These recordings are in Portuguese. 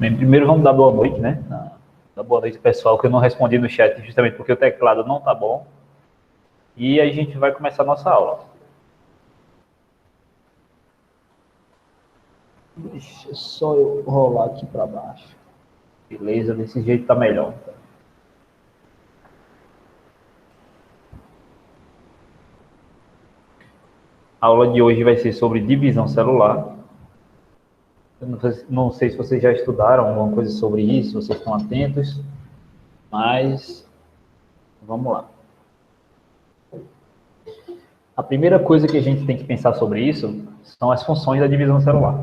Bem, primeiro vamos dar boa noite, né? Dar boa noite, pessoal, que eu não respondi no chat justamente porque o teclado não tá bom. E a gente vai começar a nossa aula. Deixa só eu rolar aqui para baixo. Beleza, desse jeito tá melhor. A aula de hoje vai ser sobre divisão celular. Eu não sei se vocês já estudaram alguma coisa sobre isso, vocês estão atentos, mas vamos lá. A primeira coisa que a gente tem que pensar sobre isso são as funções da divisão celular.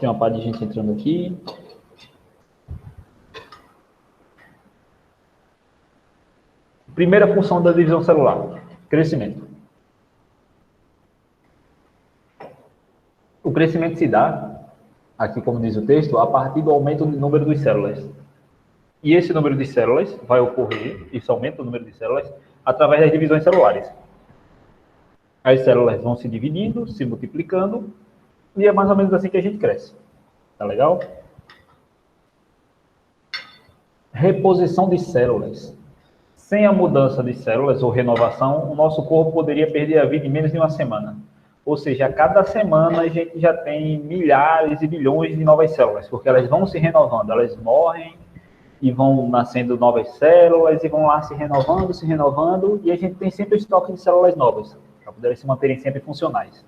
Tem uma parte de gente entrando aqui. Primeira função da divisão celular, crescimento. O crescimento se dá, aqui como diz o texto, a partir do aumento do número de células. E esse número de células vai ocorrer, isso aumenta o número de células, através das divisões celulares. As células vão se dividindo, se multiplicando, e é mais ou menos assim que a gente cresce. Tá legal? Reposição de células. Sem a mudança de células ou renovação, o nosso corpo poderia perder a vida em menos de uma semana. Ou seja, a cada semana a gente já tem milhares e bilhões de novas células, porque elas vão se renovando, elas morrem e vão nascendo novas células e vão lá se renovando, e a gente tem sempre estoque de células novas, para poderem se manterem sempre funcionais.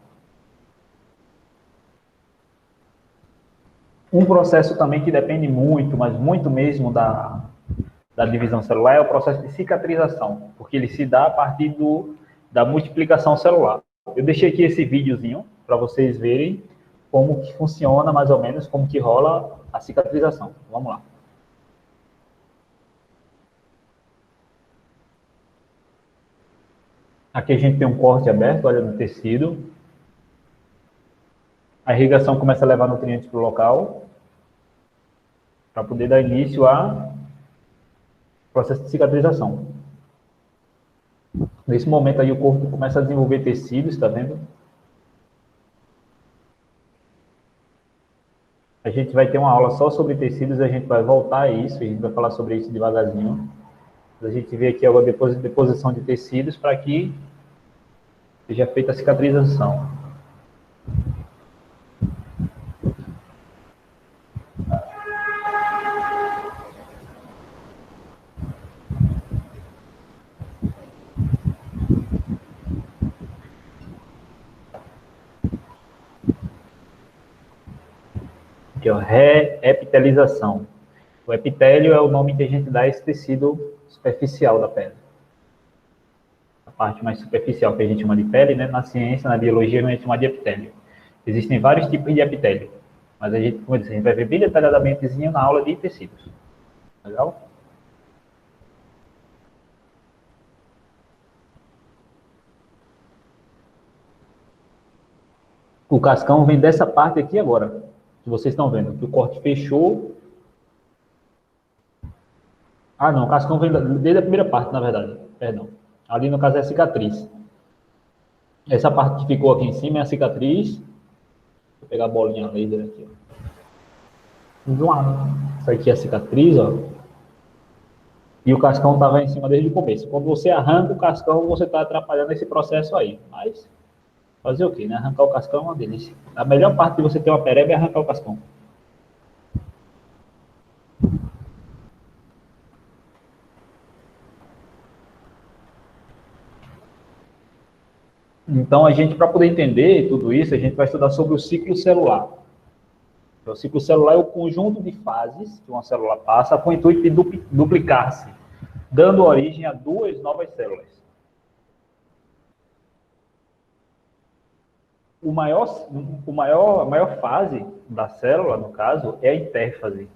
Um processo também que depende muito, mas muito mesmo da divisão celular é o processo de cicatrização, porque ele se dá a partir da multiplicação celular. Eu deixei aqui esse videozinho para vocês verem como que funciona mais ou menos, como que rola a cicatrização. Vamos lá. Aqui a gente tem um corte aberto, olha, no tecido. A irrigação começa a levar nutrientes para o local, para poder dar início ao processo de cicatrização. Nesse momento aí o corpo começa a desenvolver tecidos, está vendo? A gente vai ter uma aula só sobre tecidos, a gente vai voltar a isso, a gente vai falar sobre isso devagarzinho. A gente vê aqui a deposição de tecidos para que seja feita a cicatrização. Aqui, ó, reepitelização. O epitélio é o nome que a gente dá a esse tecido superficial da pele. A parte mais superficial que a gente chama de pele, né? Na ciência, na biologia, a gente chama de epitélio. Existem vários tipos de epitélio, mas a gente, como eu disse, a gente vai ver bem detalhadamente na aula de tecidos. Legal? O cascão vem dessa parte aqui agora, que vocês estão vendo, que o corte fechou. Ah, não, o cascão vem desde a primeira parte, na verdade. Perdão. Ali, no caso, é a cicatriz. Essa parte que ficou aqui em cima é a cicatriz. Vou pegar a bolinha laser aqui, ó. Isso aqui é a cicatriz, ó. E o cascão estava em cima desde o começo. Quando você arranca o cascão, você está atrapalhando esse processo aí. Mas fazer o quê, né? Arrancar o cascão é uma delícia. A melhor parte de você ter uma pereba é arrancar o cascão. Então, a gente, para poder entender tudo isso, a gente vai estudar sobre o ciclo celular. O ciclo celular é o conjunto de fases que uma célula passa com o intuito de duplicar-se, dando origem a duas novas células. A maior fase da célula, no caso, é a intérfase.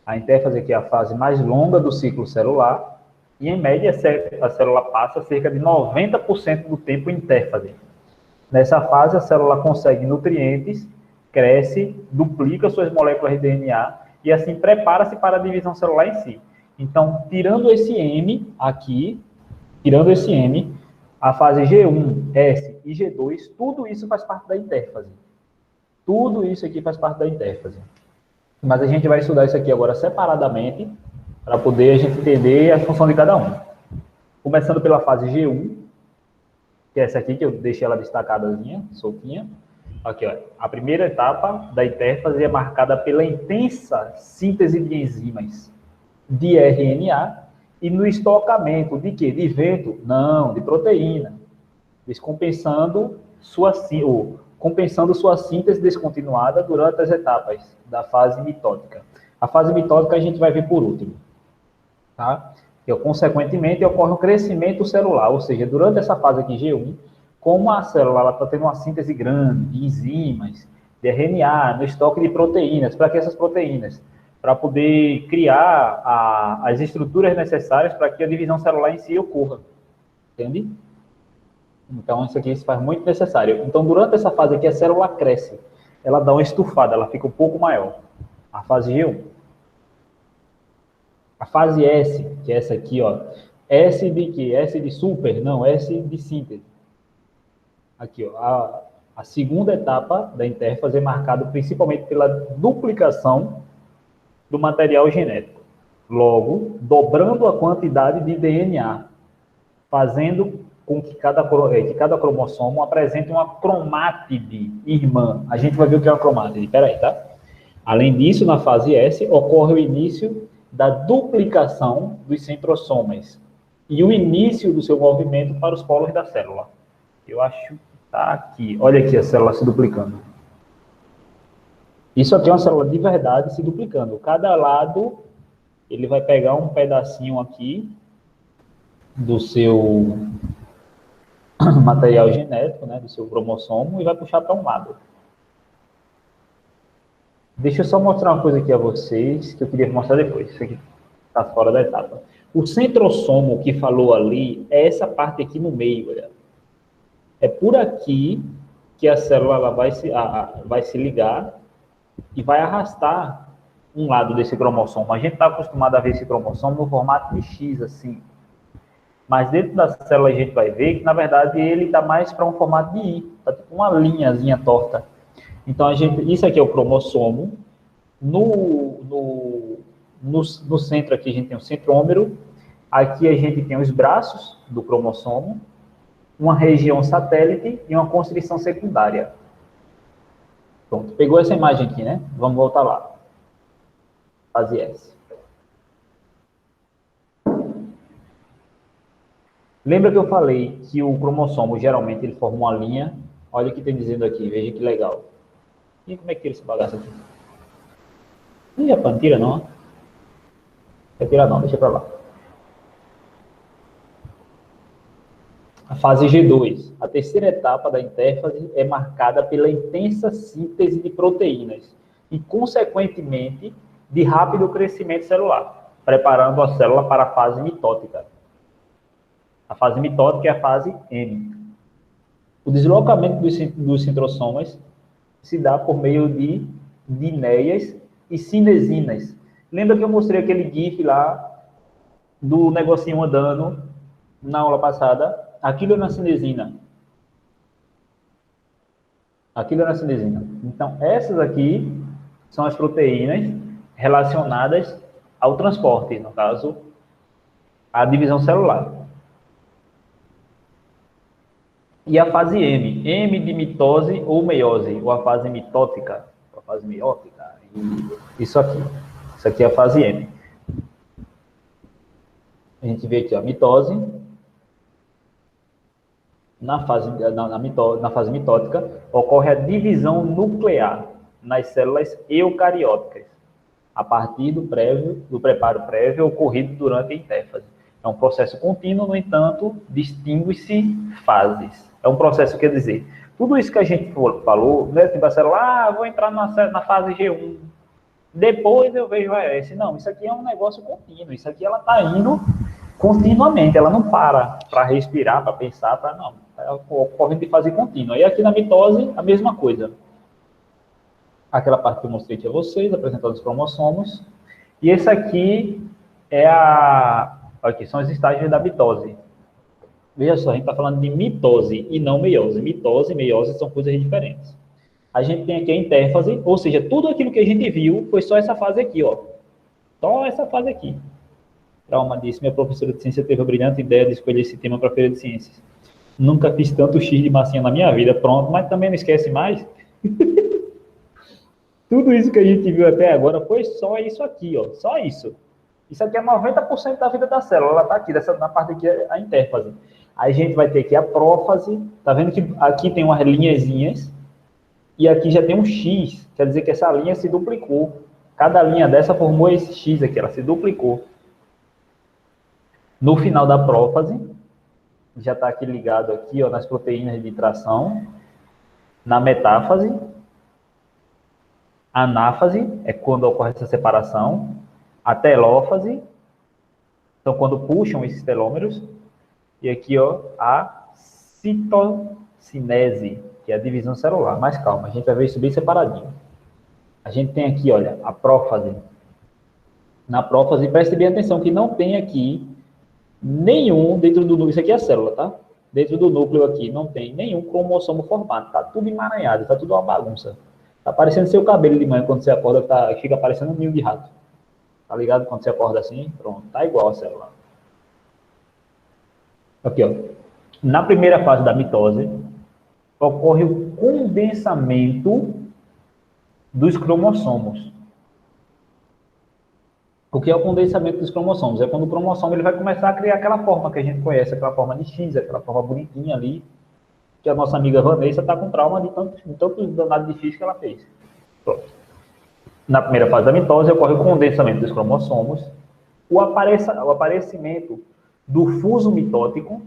A intérfase aqui é a fase mais longa do ciclo celular, e em média a célula passa cerca de 90% do tempo em intérfase. Nessa fase, a célula consegue nutrientes, cresce, duplica suas moléculas de DNA e assim prepara-se para a divisão celular em si. Então, tirando esse M aqui, a fase G1, S e G2, tudo isso faz parte da intérfase. Tudo isso aqui faz parte da intérfase. Mas a gente vai estudar isso aqui agora separadamente, para poder a gente entender a função de cada um. Começando pela fase G1, que é essa aqui, que eu deixei ela destacadazinha, soltinha. Aqui, ó. A primeira etapa da intérfase é marcada pela intensa síntese de enzimas de RNA e no estocamento de quê? De vento? Não, de proteína. Compensando sua síntese descontinuada durante as etapas da fase mitótica. A fase mitótica a gente vai ver por último. Tá? E, consequentemente, ocorre um crescimento celular, ou seja, durante essa fase aqui, G1, como a célula está tendo uma síntese grande de enzimas, de RNA, no estoque de proteínas. Para que essas proteínas? Para poder criar as estruturas necessárias para que a divisão celular em si ocorra. Entende? Então, isso aqui se faz muito necessário. Então, durante essa fase aqui, a célula cresce. Ela dá uma estufada, ela fica um pouco maior. A fase G1. A fase S, que é essa aqui, ó. S de quê? S de super? Não, S de síntese. Aqui, ó. A segunda etapa da intérfase é marcada principalmente pela duplicação do material genético. Logo, dobrando a quantidade de DNA, fazendo com que cada cromossomo apresente uma cromátide irmã. A gente vai ver o que é uma cromátide. Peraí, tá? Além disso, na fase S, ocorre o início da duplicação dos centrosomas e o início do seu movimento para os polos da célula. Eu acho que está aqui. Olha aqui a célula se duplicando. Isso aqui é uma célula de verdade se duplicando. Cada lado, ele vai pegar um pedacinho aqui do seu material genético, né, do seu cromossomo, e vai puxar para um lado. Deixa eu só mostrar uma coisa aqui a vocês, que eu queria mostrar depois. Isso aqui está fora da etapa. O centrossomo que falou ali é essa parte aqui no meio, olha. É por aqui que a célula ela vai se ligar e vai arrastar um lado desse cromossomo. A gente está acostumado a ver esse cromossomo no formato de X, assim. Mas dentro da célula a gente vai ver que, na verdade, ele está mais para um formato de I. Está tipo uma linhazinha torta. Então, isso aqui é o cromossomo. No centro aqui a gente tem o centrômero. Aqui a gente tem os braços do cromossomo, uma região satélite e uma constrição secundária. Pronto, pegou essa imagem aqui, né? Vamos voltar lá. Fase S. Lembra que eu falei que o cromossomo, geralmente, ele forma uma linha? Olha o que tem dizendo aqui, veja que legal. E como é que tira esse bagaço aqui? Não ia para tira não. Não tira não, deixa para lá. A fase G2, a terceira etapa da intérfase, é marcada pela intensa síntese de proteínas e, consequentemente, de rápido crescimento celular, preparando a célula para a fase mitótica. A fase mitótica é a fase M. O deslocamento dos centrosomas se dá por meio de dinéias e cinesinas. Lembra que eu mostrei aquele GIF lá do negocinho andando na aula passada? Aquilo é na cinesina. Aquilo é na cinesina. Então, essas aqui são as proteínas relacionadas ao transporte, no caso, à divisão celular. E a fase M. M de mitose ou meiose, ou a fase mitótica. A fase meiótica. Isso aqui. Isso aqui é a fase M. A gente vê aqui a mitose. Na fase mitótica, ocorre a divisão nuclear nas células eucarióticas, a partir do preparo prévio ocorrido durante a intérfase. É um processo contínuo, no entanto, distingue-se fases. É um processo, quer dizer, tudo isso que a gente falou, né, tipo a célula, vou entrar na fase G1, depois eu vejo a S. Não, isso aqui é um negócio contínuo, isso aqui ela está indo continuamente, ela não para respirar, para pensar, não. Ela ocorre de fase contínua. E aqui na mitose, a mesma coisa. Aquela parte que eu mostrei aqui a vocês, apresentando os cromossomos. E esse aqui é aqui são os estágios da mitose. Veja só, a gente está falando de mitose e não meiose. Mitose e meiose são coisas diferentes. A gente tem aqui a intérfase, ou seja, tudo aquilo que a gente viu foi só essa fase aqui, ó. Só essa fase aqui. Trauma disse, minha professora de ciência teve a brilhante ideia de escolher esse tema para a feira de ciências. Nunca fiz tanto X de massinha na minha vida, pronto, mas também não esquece mais. Tudo isso que a gente viu até agora foi só isso aqui, ó, só isso. Isso aqui é 90% da vida da célula, ela está aqui, na parte aqui é a intérfase. Aí a gente vai ter aqui a prófase, tá vendo que aqui tem umas linhazinhas, e aqui já tem um X, quer dizer que essa linha se duplicou. Cada linha dessa formou esse X aqui, ela se duplicou. No final da prófase, já está aqui ligado aqui, ó, nas proteínas de tração, na metáfase, anáfase, é quando ocorre essa separação, a telófase, então quando puxam esses telômeros, e aqui, ó, a citocinese, que é a divisão celular. Mas calma, a gente vai ver isso bem separadinho. A gente tem aqui, olha, a prófase. Na prófase, preste bem atenção que não tem aqui nenhum, dentro do núcleo, isso aqui é a célula, tá? Dentro do núcleo aqui, não tem nenhum cromossomo formado, tá tudo emaranhado, tá tudo uma bagunça. Tá parecendo seu cabelo de manhã quando você acorda, fica parecendo um ninho de rato. Tá ligado? Quando você acorda assim, pronto, tá igual a célula. Aqui, ó. Na primeira fase da mitose, ocorre o condensamento dos cromossomos. O que é o condensamento dos cromossomos? É quando o cromossomo ele vai começar a criar aquela forma que a gente conhece, aquela forma de X, aquela forma bonitinha ali, que a nossa amiga Vanessa está com trauma de tanto danado difícil que ela fez. Pronto. Na primeira fase da mitose, ocorre o condensamento dos cromossomos, o aparecimento do fuso mitótico,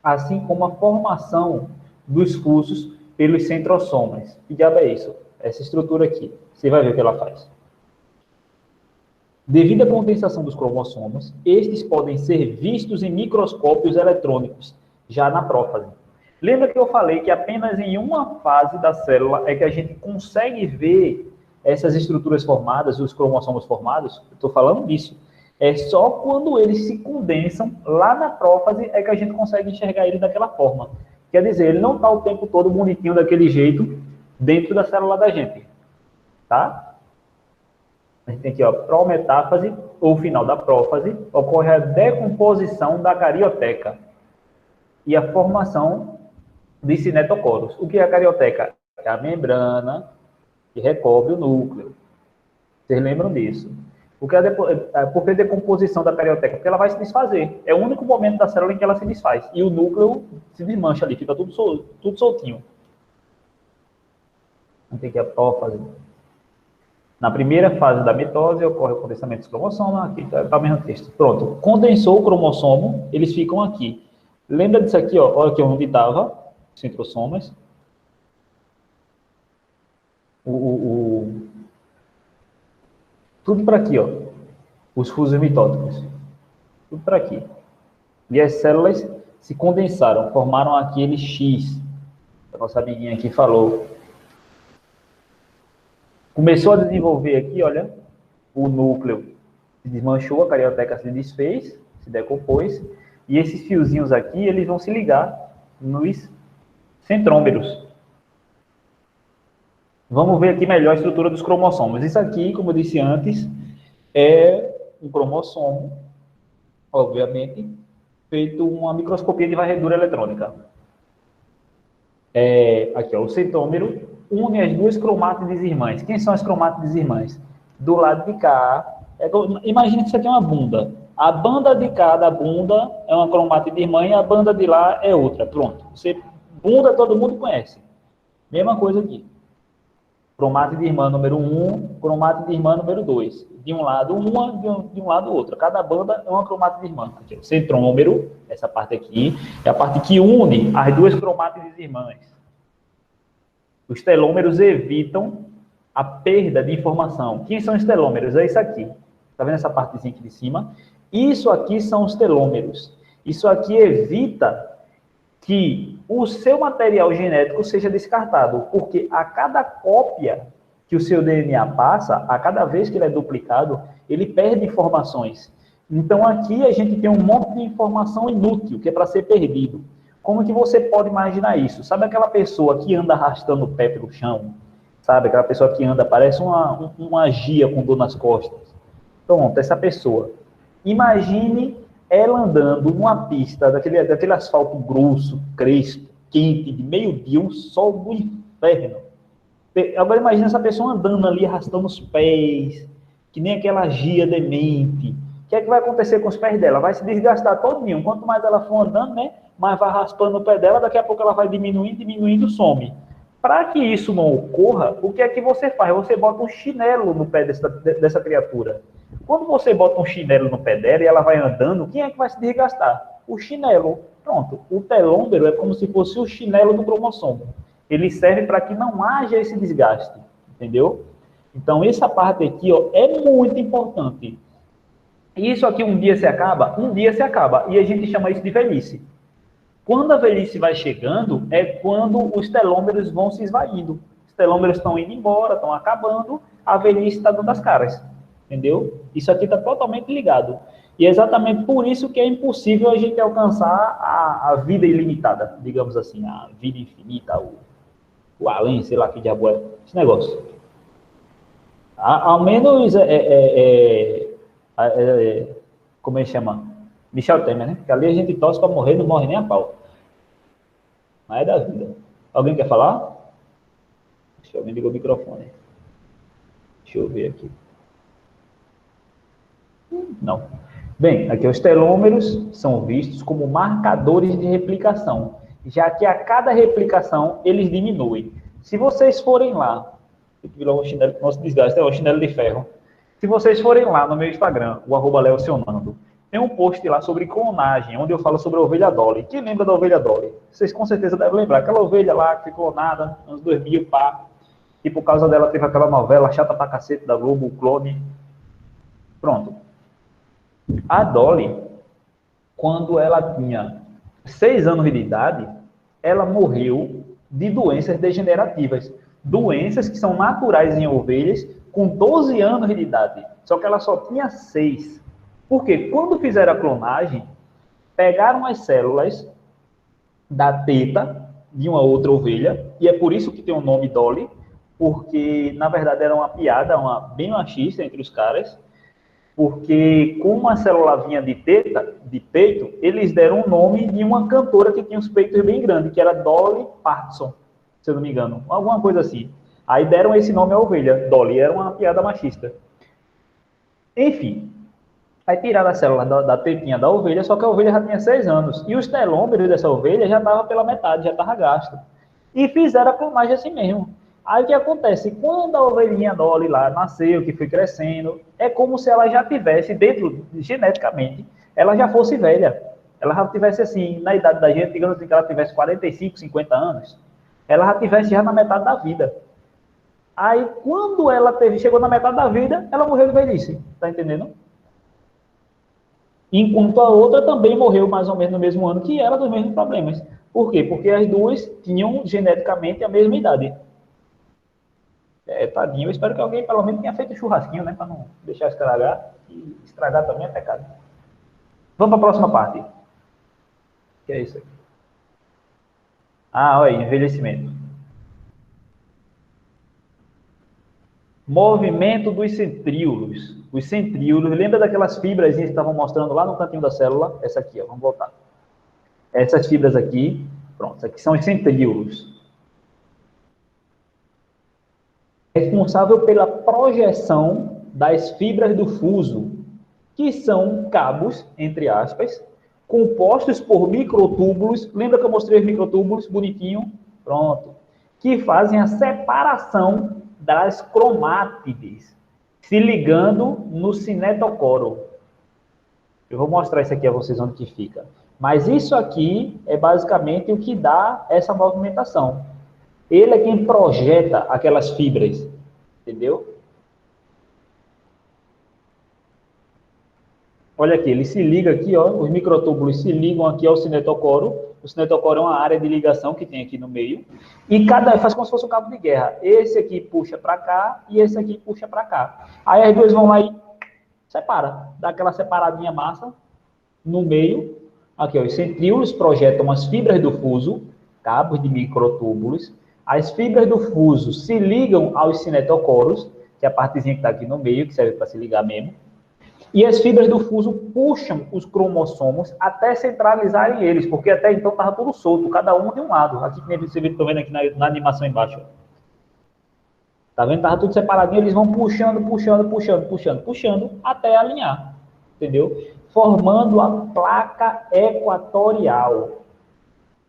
assim como a formação dos fusos pelos centrosomas. Que diabo é isso? Essa estrutura aqui. Você vai ver o que ela faz. Devido à condensação dos cromossomos, estes podem ser vistos em microscópios eletrônicos, já na prófase. Lembra que eu falei que apenas em uma fase da célula é que a gente consegue ver essas estruturas formadas, os cromossomos formados? Eu estou falando disso. É só quando eles se condensam, lá na prófase, é que a gente consegue enxergar ele daquela forma. Quer dizer, ele não está o tempo todo bonitinho daquele jeito dentro da célula da gente. Tá? A gente tem aqui, ó, prometáfase, ou final da prófase, ocorre a decomposição da carioteca e a formação de cinetocoros. O que é a carioteca? É a membrana que recobre o núcleo. Vocês lembram disso? Por que a decomposição da carioteca? Porque ela vai se desfazer. É o único momento da célula em que ela se desfaz. E o núcleo se desmancha ali, fica tudo soltinho. Vamos ter aqui a prófase. Na primeira fase da mitose, ocorre o condensamento dos cromossomos. Aqui está o mesmo texto. Pronto. Condensou o cromossomo, eles ficam aqui. Lembra disso aqui, ó? Olha aqui onde estava, centrosomas. Tudo para aqui, ó. Os fusos mitóticos. Tudo para aqui. E as células se condensaram, formaram aquele X. A nossa amiguinha aqui falou. Começou a desenvolver aqui, olha, o núcleo se desmanchou, a carioteca se desfez, se decompôs, e esses fiozinhos aqui, eles vão se ligar nos centrômeros. Vamos ver aqui melhor a estrutura dos cromossomos. Isso aqui, como eu disse antes, é um cromossomo, obviamente, feito uma microscopia de varredura eletrônica. Aqui, ó, o centrômero une as duas cromátides irmãs. Quem são as cromátides irmãs? Do lado de cá, imagina que isso aqui é uma bunda. A banda de cá da bunda é uma cromátide irmã e a banda de lá é outra. Pronto. Bunda todo mundo conhece. Mesma coisa aqui. Cromátide irmã número 1, cromátide irmã número 2. De um lado uma, de um lado outra. Cada banda é uma cromátide irmã. Aqui, o centrômero, essa parte aqui, é a parte que une as duas cromátides irmãs. Os telômeros evitam a perda de informação. Quem são os telômeros? É isso aqui. Está vendo essa partezinha aqui de cima? Isso aqui são os telômeros. Isso aqui evita que o seu material genético seja descartado, porque a cada cópia que o seu DNA passa, a cada vez que ele é duplicado, ele perde informações. Então aqui a gente tem um monte de informação inútil, que é para ser perdido. Como que você pode imaginar isso? Sabe aquela pessoa que anda arrastando o pé pelo chão? Sabe, aquela pessoa que anda, parece uma gia com dor nas costas. Pronto, essa pessoa. Imagine ela andando numa pista, daquele asfalto grosso, crespo, quente, de meio-dia, um sol do inferno. Agora imagine essa pessoa andando ali, arrastando os pés, que nem aquela gia demente. O que é que vai acontecer com os pés dela? Vai se desgastar todinho. Quanto mais ela for andando, né, mais vai raspando o pé dela, daqui a pouco ela vai diminuindo, diminuindo, some. Para que isso não ocorra, o que é que você faz? Você bota um chinelo no pé dessa criatura. Quando você bota um chinelo no pé dela e ela vai andando, quem é que vai se desgastar? O chinelo. Pronto. O telômero é como se fosse o chinelo do cromossomo. Ele serve para que não haja esse desgaste. Entendeu? Então, essa parte aqui, ó, é muito importante. Isso aqui um dia se acaba? Um dia se acaba. E a gente chama isso de velhice. Quando a velhice vai chegando, é quando os telômeros vão se esvaindo. Os telômeros estão indo embora, estão acabando, a velhice está dando as caras. Entendeu? Isso aqui está totalmente ligado. E é exatamente por isso que é impossível a gente alcançar a vida ilimitada, digamos assim, a vida infinita, o além, sei lá que diabo é esse negócio. Ao menos, como ele chama? Michel Temer, né? Que ali a gente torce para morrer, não morre nem a pau. Mas é da vida. Alguém quer falar? Deixa eu ver, ligou o microfone. Deixa eu ver aqui. Não. Bem, aqui os telômeros são vistos como marcadores de replicação, já que a cada replicação eles diminuem. Se vocês forem lá, um chinelo, nosso desgaste é um chinelo de ferro. Se vocês forem lá no meu Instagram, o @leocionando, tem um post lá sobre clonagem, onde eu falo sobre a ovelha Dolly. Quem lembra da ovelha Dolly? Vocês com certeza devem lembrar. Aquela ovelha lá que foi clonada, anos 2000, pá. E por causa dela teve aquela novela chata pra cacete da Globo, o Clone. Pronto. A Dolly, quando ela tinha 6 anos de idade, ela morreu de doenças degenerativas. Doenças que são naturais em ovelhas com 12 anos de idade. Só que ela só tinha 6. Porque quando fizeram a clonagem, pegaram as células da teta de uma outra ovelha, e é por isso que tem o nome Dolly, porque na verdade era uma piada, bem machista entre os caras, porque como a célula vinha de teta, de peito, eles deram o nome de uma cantora que tinha os peitos bem grandes, que era Dolly Parton, se eu não me engano, alguma coisa assim. Aí deram esse nome à ovelha, Dolly, era uma piada machista. Enfim, aí tiraram a célula da tetinha da ovelha, só que a ovelha já tinha 6 anos, e os telômeros dessa ovelha já estavam pela metade, já estava gasto. E fizeram a clonagem assim mesmo. Aí o que acontece? Quando a ovelhinha Dolly lá nasceu, que foi crescendo, é como se ela já tivesse, dentro, geneticamente, ela já fosse velha. Ela já tivesse assim, na idade da gente, digamos assim, que ela tivesse 45, 50 anos, ela já tivesse já na metade da vida. Aí quando ela chegou na metade da vida, ela morreu de velhice. Tá entendendo? Enquanto a outra também morreu mais ou menos no mesmo ano que ela, dos mesmos problemas. Por quê? Porque as duas tinham geneticamente a mesma idade. Tadinho, eu espero que alguém pelo menos tenha feito churrasquinho, né? Para não deixar estragar. E estragar também é pecado. Vamos para a próxima parte. Que é isso aqui? Ah, olha aí, envelhecimento. Movimento dos centríolos. Os centríolos, lembra daquelas fibras que estavam mostrando lá no cantinho da célula? Essa aqui, ó, vamos voltar. Essas fibras aqui, pronto, aqui são os centríolos. Responsável pela projeção das fibras do fuso, que são cabos, entre aspas, compostos por microtúbulos. Lembra que eu mostrei os microtúbulos, bonitinho? Pronto. Que fazem a separação das cromátides, se ligando no cinetocoro. Eu vou mostrar isso aqui a vocês onde que fica. Mas isso aqui é basicamente o que dá essa movimentação. Ele é quem projeta aquelas fibras, entendeu? Olha aqui, ele se liga aqui, ó, os microtúbulos se ligam aqui ao cinetocoro. O cinetocoro é uma área de ligação que tem aqui no meio. E cada faz como se fosse um cabo de guerra. Esse aqui puxa para cá e esse aqui puxa para cá. Aí as duas vão lá e separa, dá aquela separadinha massa no meio. Aqui, ó, os centríolos projetam as fibras do fuso, cabos de microtúbulos. As fibras do fuso se ligam aos cinetocoros, que é a partezinha que está aqui no meio, que serve para se ligar mesmo. E as fibras do fuso puxam os cromossomos até centralizarem eles, porque até então estava tudo solto, cada um de um lado. Aqui que vocês estão vendo aqui na animação embaixo. Tá vendo? Estava tudo separadinho, eles vão puxando, até alinhar. Entendeu? Formando a placa equatorial.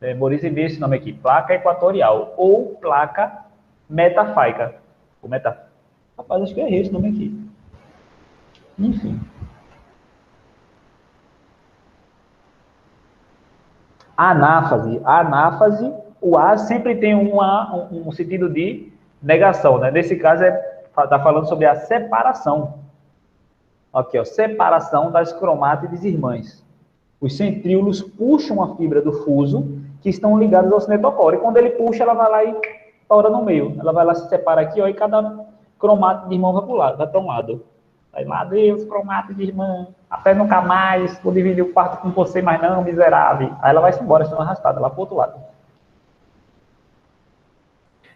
Memorizem bem esse nome aqui, placa equatorial, ou placa metafáica. Rapaz, acho que eu errei esse nome aqui. Enfim. Anáfase, o A sempre tem um sentido de negação, né? Nesse caso, está falando sobre a separação. Aqui, ó, separação das cromátides irmãs. Os centríolos puxam a fibra do fuso, que estão ligados ao cinetocoro. E quando ele puxa, ela vai lá e tora no meio. Ela vai lá, se separa aqui, ó, e cada cromátide de irmão vai para um lado. Aí lá, Deus, cromátide de irmã, até nunca mais, vou dividir o quarto com você, mas não, miserável. Aí ela vai se embora, sendo arrastada lá para o outro lado.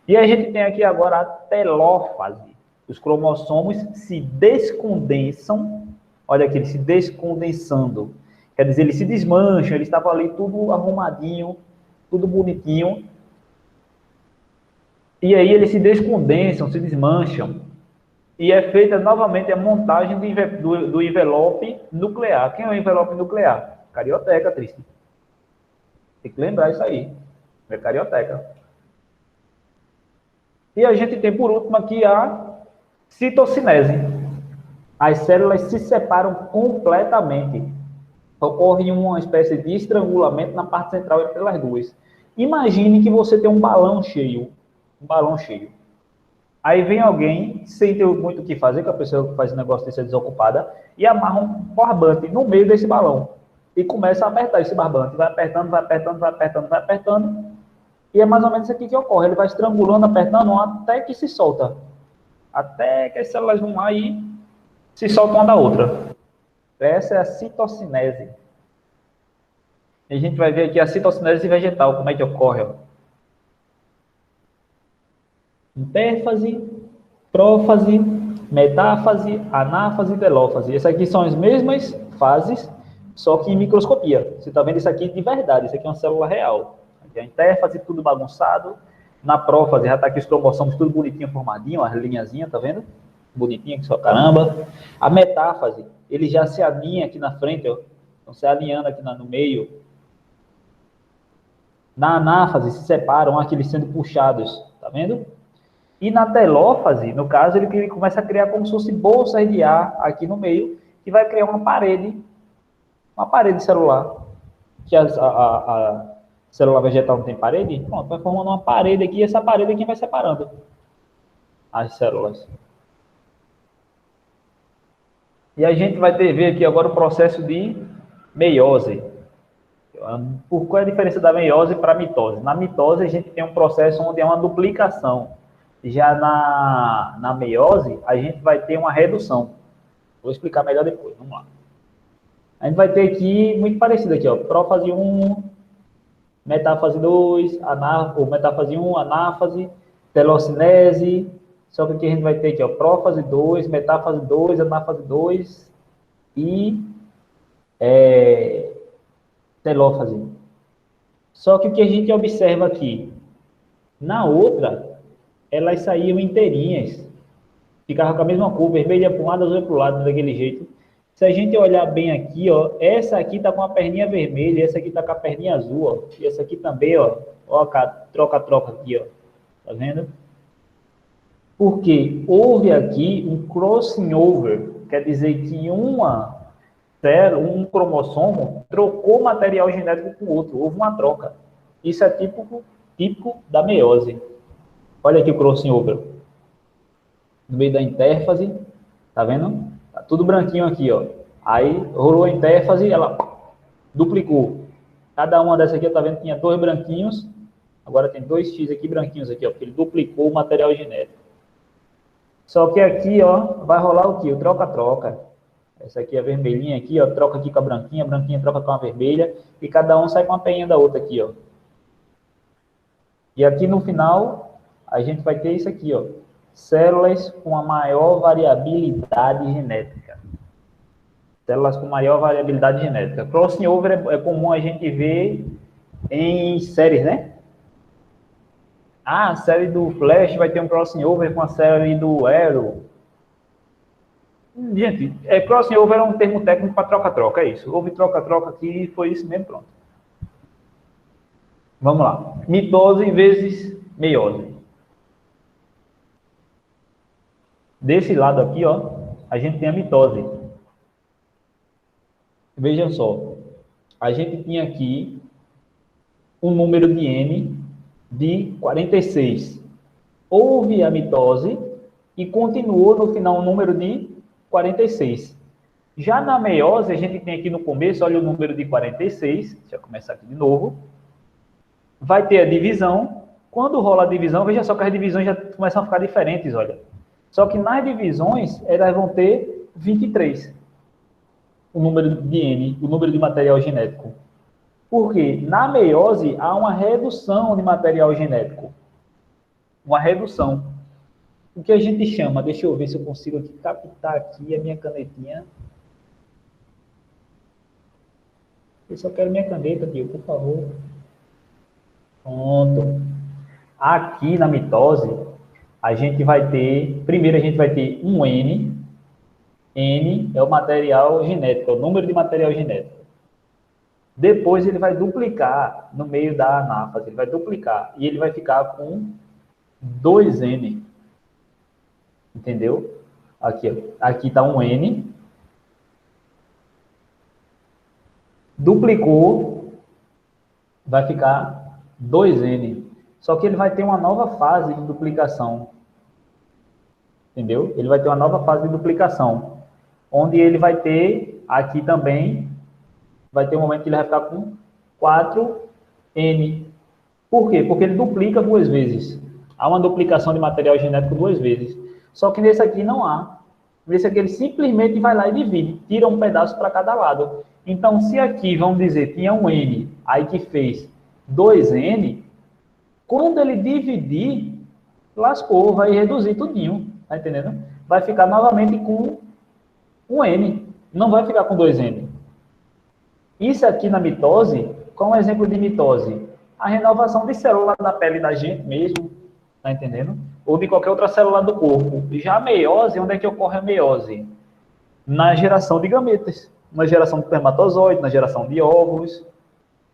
E a gente tem aqui agora a telófase. Os cromossomos se descondensam. Olha aqui, eles se descondensando. Quer dizer, eles se desmancham, eles estavam ali tudo arrumadinho, tudo bonitinho. E aí eles se descondensam, se desmancham. E é feita novamente a montagem do envelope nuclear. Quem é o envelope nuclear? Carioteca, triste. Tem que lembrar isso aí. É carioteca. E a gente tem, por último, aqui a citocinese. As células se separam completamente. Ocorre uma espécie de estrangulamento na parte central entre as duas. Imagine que você tem um balão cheio. Aí vem alguém, sem ter muito o que fazer, que a pessoa que faz esse negócio desse é desocupada, e amarra um barbante no meio desse balão. E começa a apertar esse barbante. Vai apertando. E é mais ou menos isso aqui que ocorre. Ele vai estrangulando, apertando, até que se solta. Até que as células vão lá e se soltam uma da outra. Essa é a citocinese. E a gente vai ver aqui a citocinese vegetal, como é que ocorre. Ó. Intérfase, prófase, metáfase, anáfase e telófase. Essas aqui são as mesmas fases, só que em microscopia. Você está vendo isso aqui de verdade, isso aqui é uma célula real. Aqui a intérfase, tudo bagunçado. Na prófase já está aqui os cromossomos tudo bonitinho, formadinho, as linhazinhas, tá vendo? Bonitinho aqui, só caramba. A metáfase, ele já se alinha aqui na frente, ó. Estão se alinhando aqui no meio. Na anáfase se separam, aqueles sendo puxados, tá vendo? E na telófase, no caso, ele começa a criar como se fosse bolsas de ar aqui no meio, que vai criar uma parede celular. Que a célula vegetal não tem parede? Pronto, vai formando uma parede aqui, e essa parede aqui vai separando as células. E a gente vai ver aqui agora o processo de meiose. Qual é a diferença da meiose para a mitose? Na mitose, a gente tem um processo onde é uma duplicação. Já na meiose, a gente vai ter uma redução. Vou explicar melhor depois, vamos lá. A gente vai ter aqui, muito parecido aqui, ó, prófase 1, metáfase 2, metáfase 1, anáfase, telocinese. Só que aqui a gente vai ter aqui, ó, prófase 2, metáfase 2, anáfase 2 e telófase. Só que o que a gente observa aqui, na outra, elas saíam inteirinhas. Ficava com a mesma cor, vermelha para um lado, azul para o lado, daquele jeito. Se a gente olhar bem aqui, ó, essa aqui está com a perninha vermelha, essa aqui está com a perninha azul, ó, e essa aqui também, ó, troca-troca aqui, ó, tá vendo? Porque houve aqui um crossing over, quer dizer que um cromossomo trocou material genético com o outro, houve uma troca. Isso é típico da meiose. Olha aqui o crossing over. No meio da intérfase, tá vendo? Tá tudo branquinho aqui, ó. Aí rolou a intérfase, ela duplicou. Cada uma dessas aqui, tá vendo? Tinha 2 branquinhos, agora tem 2x aqui branquinhos aqui, ó, porque ele duplicou o material genético. Só que aqui, ó, vai rolar o quê? O troca-troca. Essa aqui é a vermelhinha aqui, ó, troca aqui com a branquinha troca com a vermelha, e cada um sai com a peinha da outra aqui, ó. E aqui no final, a gente vai ter isso aqui, ó. Células com a maior variabilidade genética. Células com maior variabilidade genética. Crossing over é comum a gente ver em séries, né? Ah, a série do Flash vai ter um crossing over com a série do Arrow. Gente, crossing over é um termo técnico para troca-troca, é isso. Houve troca-troca aqui e foi isso mesmo, pronto. Vamos lá. Mitose vezes meiose. Desse lado aqui, ó, a gente tem a mitose. Vejam só. A gente tinha aqui um número de N de 46. Houve a mitose e continuou no final um número de 46. Já na meiose, a gente tem aqui no começo, olha o número de 46. Deixa eu começar aqui de novo. Vai ter a divisão. Quando rola a divisão, veja só que as divisões já começam a ficar diferentes, olha. Só que nas divisões, elas vão ter 23. O número de N, o número de material genético. Porque na meiose há uma redução de material genético. Uma redução. O que a gente chama, deixa eu ver se eu consigo aqui, captar aqui a minha canetinha. Eu só quero minha caneta aqui, por favor. Pronto. Aqui na mitose, a gente vai ter, primeiro a gente vai ter um N. N é o material genético, é o número de material genético. Depois ele vai duplicar no meio da anáfase, ele vai duplicar e ele vai ficar com 2N. Entendeu? Aqui, ó. Aqui está um N. Duplicou, vai ficar 2N. Só que ele vai ter uma nova fase de duplicação. Entendeu? Ele vai ter uma nova fase de duplicação. Onde ele vai ter, aqui também, vai ter um momento que ele vai ficar com 4N. Por quê? Porque ele duplica 2 vezes. Há uma duplicação de material genético 2 vezes. Só que nesse aqui não há. Nesse aqui ele simplesmente vai lá e divide. Tira um pedaço para cada lado. Então, se aqui, vamos dizer, tinha um N, aí que fez 2N, quando ele dividir, lascou, vai reduzir tudinho. Tá entendendo? Vai ficar novamente com um N. Não vai ficar com 2N. Isso aqui na mitose, qual é um exemplo de mitose? A renovação de célula da pele da gente mesmo, tá entendendo? Ou de qualquer outra célula do corpo. Já a meiose, onde é que ocorre a meiose? Na geração de gametas, na geração de espermatozoide, na geração de óvulos.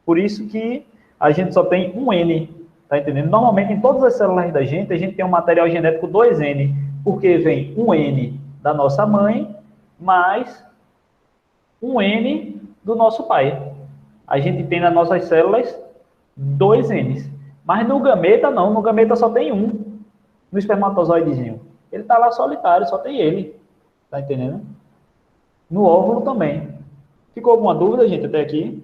Por isso que a gente só tem um N, tá entendendo? Normalmente, em todas as células da gente, a gente tem um material genético 2N, porque vem um N da nossa mãe, mais um N do nosso pai. A gente tem nas nossas células 2 Ns. Mas no gameta, não. No gameta só tem um. No espermatozoidezinho. Ele está lá solitário, só tem ele. Tá entendendo? No óvulo também. Ficou alguma dúvida, gente, até aqui?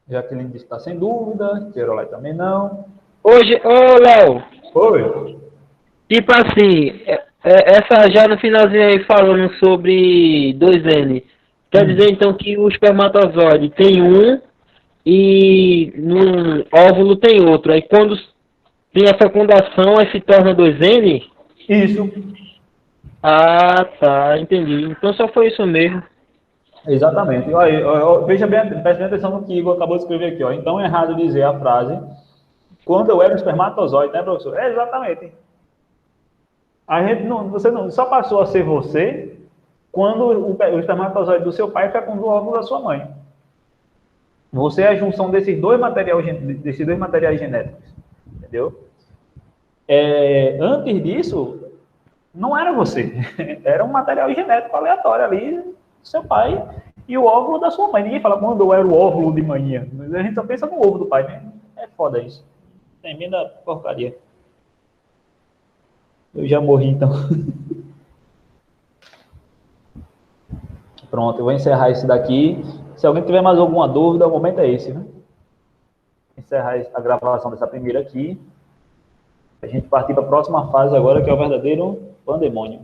Jaqueline disse que está sem dúvida. Queirolai também não. Hoje, ô Léo, Oi. tipo assim, essa já no finalzinho aí falando sobre 2N. Quer dizer então que o espermatozoide tem um e no óvulo tem outro. Aí quando tem a fecundação, aí se torna 2N? Isso. Ah, tá, entendi. Então só foi isso mesmo. Exatamente. Veja bem, preste bem atenção no que Igor acabou de escrever aqui. Ó. Então é errado dizer a frase quando eu era um espermatozoide, né, professor? É exatamente. A gente não, você não, só passou a ser você quando o espermatozoide do seu pai fecundou o óvulo da sua mãe. Você é a junção desses dois materiais genéticos. Entendeu? Antes disso, não era você. Era um material genético aleatório ali do seu pai e o óvulo da sua mãe. Ninguém fala quando eu era o óvulo de manhã. A gente só pensa no ovo do pai, né? É foda isso. Tremenda porcaria. Eu já morri, então. Pronto, eu vou encerrar esse daqui. Se alguém tiver mais alguma dúvida, o momento é esse, né? Encerrar a gravação dessa primeira aqui. A gente partir para a próxima fase agora, que é o verdadeiro pandemônio.